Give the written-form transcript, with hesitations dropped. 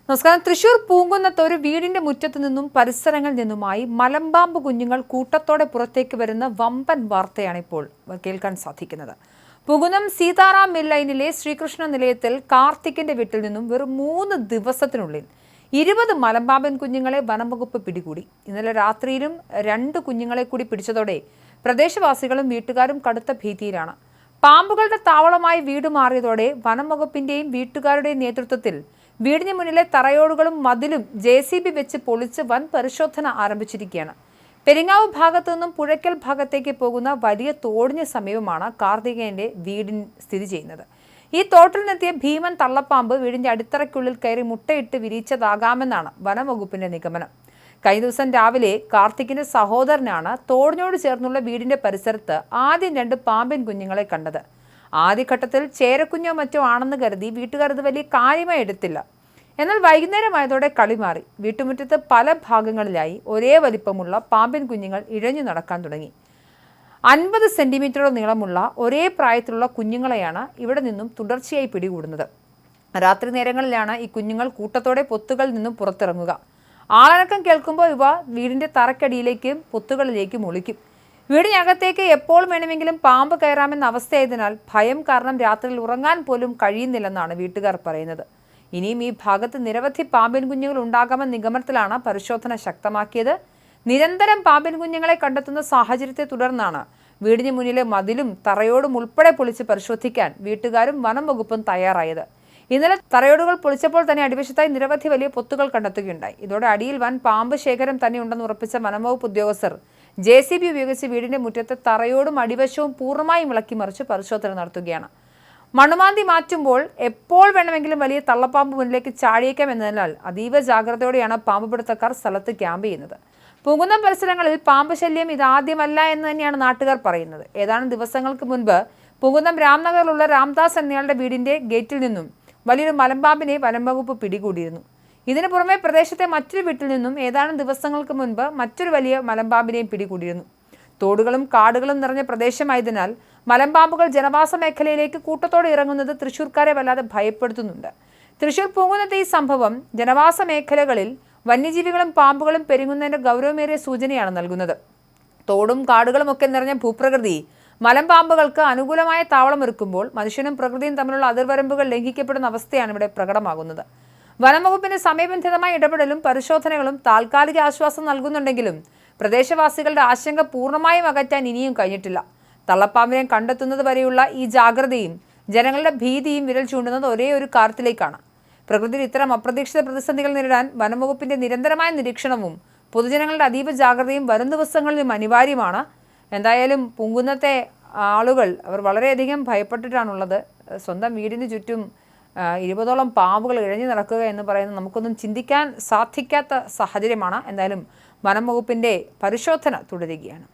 നമസ്കാരം. തൃശൂർ പൂങ്കുന്നത്ത് ഒരു വീടിന്റെ മുറ്റത്തു നിന്നും പരിസരങ്ങളിൽ നിന്നുമായി മലമ്പാമ്പ് കുഞ്ഞുങ്ങൾ കൂട്ടത്തോടെ പുറത്തേക്ക് വരുന്ന വമ്പൻ വാർത്തയാണ് ഇപ്പോൾ കേൾക്കാൻ സാധിക്കുന്നത്. പൂങ്കുന്നം സീതാറാം മിൽ ലൈനിലെ ശ്രീകൃഷ്ണ നിലയത്തിൽ കാർത്തിക്കിന്റെ വീട്ടിൽ നിന്നും വെറും 3 ദിവസത്തിനുള്ളിൽ 20 മലമ്പാമ്പൻ കുഞ്ഞുങ്ങളെ വനംവകുപ്പ് പിടികൂടി. ഇന്നലെ രാത്രിയിലും 2 കുഞ്ഞുങ്ങളെ കൂടി പിടിച്ചതോടെ പ്രദേശവാസികളും വീട്ടുകാരും കടുത്ത ഭീതിയിലാണ്. പാമ്പുകളുടെ താവളമായി വീട് മാറിയതോടെ വനംവകുപ്പിന്റെയും വീട്ടുകാരുടെയും നേതൃത്വത്തിൽ വീടിന് മുന്നിലെ തറയോടുകളും മതിലും JCB വെച്ച് പൊളിച്ച് വൻ പരിശോധന ആരംഭിച്ചിരിക്കുകയാണ്. പെരിങ്ങാവ് ഭാഗത്തു നിന്നും പുഴയ്ക്കൽ ഭാഗത്തേക്ക് പോകുന്ന വലിയ തോടിന് സമീപമാണ് കാർത്തികേയന്റെ വീടിൻ സ്ഥിതി ചെയ്യുന്നത്. ഈ തോട്ടിൽ നിന്നെത്തിയ ഭീമൻ തള്ളപ്പാമ്പ് വീടിന്റെ അടിത്തറയ്ക്കുള്ളിൽ കയറി മുട്ടയിട്ട് വിരിച്ചതാകാമെന്നാണ് വനംവകുപ്പിന്റെ നിഗമനം. കഴിഞ്ഞ ദിവസം രാവിലെ കാർത്തികിന്റെ സഹോദരനാണ് തോടിനോട് ചേർന്നുള്ള വീടിന്റെ പരിസരത്ത് ആദ്യം 2 പാമ്പിൻ കുഞ്ഞുങ്ങളെ കണ്ടത്. ആദ്യഘട്ടത്തിൽ ചേരക്കുഞ്ഞോ മറ്റോ ആണെന്ന് കരുതി വീട്ടുകാർ ഇത് വലിയ കാര്യമായി എടുത്തില്ല. എന്നാൽ വൈകുന്നേരമായതോടെ കളി മാറി. വീട്ടുമുറ്റത്ത് പല ഭാഗങ്ങളിലായി ഒരേ വലിപ്പമുള്ള പാമ്പിൻ കുഞ്ഞുങ്ങൾ ഇഴഞ്ഞു നടക്കാൻ തുടങ്ങി. 50 സെന്റിമീറ്ററോളം നീളമുള്ള ഒരേ പ്രായത്തിലുള്ള കുഞ്ഞുങ്ങളെയാണ് ഇവിടെ നിന്നും തുടർച്ചയായി പിടികൂടുന്നത്. രാത്രി നേരങ്ങളിലാണ് ഈ കുഞ്ഞുങ്ങൾ കൂട്ടത്തോടെ പൊത്തുകളിൽ നിന്നും പുറത്തിറങ്ങുക. ആളനക്കം കേൾക്കുമ്പോൾ ഇവ വീടിന്റെ തറക്കടിയിലേക്കും പൊത്തുകളിലേക്കും ഒളിക്കും. വീടിനകത്തേക്ക് എപ്പോൾ വേണമെങ്കിലും പാമ്പ് കയറാമെന്ന അവസ്ഥയായതിനാൽ ഭയം കാരണം രാത്രിയിൽ ഉറങ്ങാൻ പോലും കഴിയുന്നില്ലെന്നാണ് വീട്ടുകാർ പറയുന്നത്. ഇനിയും ഈ ഭാഗത്ത് നിരവധി പാമ്പിൻ കുഞ്ഞുങ്ങൾ ഉണ്ടാകാമെന്ന നിഗമനത്തിലാണ് പരിശോധന ശക്തമാക്കിയത്. നിരന്തരം പാമ്പിൻ കുഞ്ഞുങ്ങളെ കണ്ടെത്തുന്ന സാഹചര്യത്തെ തുടർന്നാണ് വീടിന് മുന്നിലെ മതിലും തറയോടും ഉൾപ്പെടെ പൊളിച്ച് പരിശോധിക്കാൻ വീട്ടുകാരും വനം വകുപ്പും തയ്യാറായത്. ഇന്നലെ തറയോടുകൾ പൊളിച്ചപ്പോൾ തന്നെ അടിവശത്തായി നിരവധി വലിയ പൊത്തുകൾ കണ്ടെത്തുകയുണ്ടായി. ഇതോടെ അടിയിൽ വൻ പാമ്പ് ശേഖരം തന്നെ ഉണ്ടെന്ന് ഉറപ്പിച്ച വനംവകുപ്പ് ഉദ്യോഗസ്ഥർ JCB ഉപയോഗിച്ച് വീടിന്റെ മുറ്റത്തെ തറയോടും അടിവശവും പൂർണ്ണമായും ഇളക്കിമറിച്ച് പരിശോധന നടത്തുകയാണ്. മണ്ണുമാന്തി മാറ്റുമ്പോൾ എപ്പോൾ വേണമെങ്കിലും വലിയ തള്ളപ്പാമ്പ് മുന്നിലേക്ക് ചാടിയേക്കാം എന്നതിനാൽ അതീവ ജാഗ്രതയോടെയാണ് പാമ്പ് പിടുത്തക്കാർ സ്ഥലത്ത് ക്യാമ്പ് ചെയ്യുന്നത്. പൂങ്കുന്നം പരിസരങ്ങളിൽ പാമ്പ് ശല്യം ഇതാദ്യമല്ല എന്ന് തന്നെയാണ് നാട്ടുകാർ പറയുന്നത്. ഏതാനും ദിവസങ്ങൾക്ക് മുൻപ് പൂങ്കുന്നം രാംനഗറിലുള്ള രാംദാസ് എന്നയാളുടെ വീടിന്റെ ഗേറ്റിൽ നിന്നും വലിയൊരു മലമ്പാമ്പിനെ വനംവകുപ്പ് പിടികൂടിയിരുന്നു. ഇതിനു പുറമെ പ്രദേശത്തെ മറ്റൊരു വീട്ടിൽ നിന്നും ഏതാനും ദിവസങ്ങൾക്ക് മുൻപ് മറ്റൊരു വലിയ മലമ്പാമ്പിനെയും പിടികൂടിയിരുന്നു. തോടുകളും കാടുകളും നിറഞ്ഞ പ്രദേശമായതിനാൽ മലമ്പാമ്പുകൾ ജനവാസ മേഖലയിലേക്ക് കൂട്ടത്തോടെ ഇറങ്ങുന്നത് തൃശൂർക്കാരെ വല്ലാതെ ഭയപ്പെടുത്തുന്നുണ്ട്. തൃശൂർ പൂങ്കുന്നത്തെ ഈ സംഭവം ജനവാസ മേഖലകളിൽ വന്യജീവികളും പാമ്പുകളും പെരുങ്ങുന്നതിന്റെ ഗൗരവമേറിയ സൂചനയാണ് നൽകുന്നത്. തോടും കാടുകളും ഒക്കെ നിറഞ്ഞ ഭൂപ്രകൃതി മലമ്പാമ്പുകൾക്ക് അനുകൂലമായ താവളമൊരുക്കുമ്പോൾ മനുഷ്യനും പ്രകൃതിയും തമ്മിലുള്ള അതിർവരമ്പുകൾ ലംഘിക്കപ്പെടുന്ന അവസ്ഥയാണ് ഇവിടെ പ്രകടമാകുന്നത്. വനംവകുപ്പിന്റെ സമയബന്ധിതമായ ഇടപെടലും പരിശോധനകളും താൽക്കാലിക ആശ്വാസം നൽകുന്നുണ്ടെങ്കിലും പ്രദേശവാസികളുടെ ആശങ്ക പൂർണ്ണമായും അകറ്റാൻ ഇനിയും കഴിഞ്ഞിട്ടില്ല. തള്ളപ്പാമ്പിനെ കണ്ടെത്തുന്നത് വരെയുള്ള ഈ ജാഗ്രതയും ജനങ്ങളുടെ ഭീതിയും വിരൽ ചൂണ്ടുന്നത് ഒരേ ഒരു കാര്യത്തിലേക്കാണ്. പ്രകൃതിയിൽ ഇത്തരം അപ്രതീക്ഷിത പ്രതിസന്ധികൾ നേരിടാൻ വനംവകുപ്പിന്റെ നിരന്തരമായ നിരീക്ഷണവും പൊതുജനങ്ങളുടെ അതീവ ജാഗ്രതയും വരും ദിവസങ്ങളിലും അനിവാര്യമാണ്. എന്തായാലും പൂങ്കുന്നത്തെ ആളുകൾ അവർ വളരെയധികം ഭയപ്പെട്ടിട്ടാണുള്ളത്. സ്വന്തം വീടിന് ചുറ്റും 20ഓളം പാമ്പുകൾ ഇഴഞ്ഞു നടക്കുക എന്ന് പറയുന്നത് നമുക്കൊന്നും ചിന്തിക്കാൻ സാധിക്കാത്ത സാഹചര്യമാണ്. എന്തായാലും വനം വകുപ്പിന്റെ പരിശോധന തുടരുകയാണ്.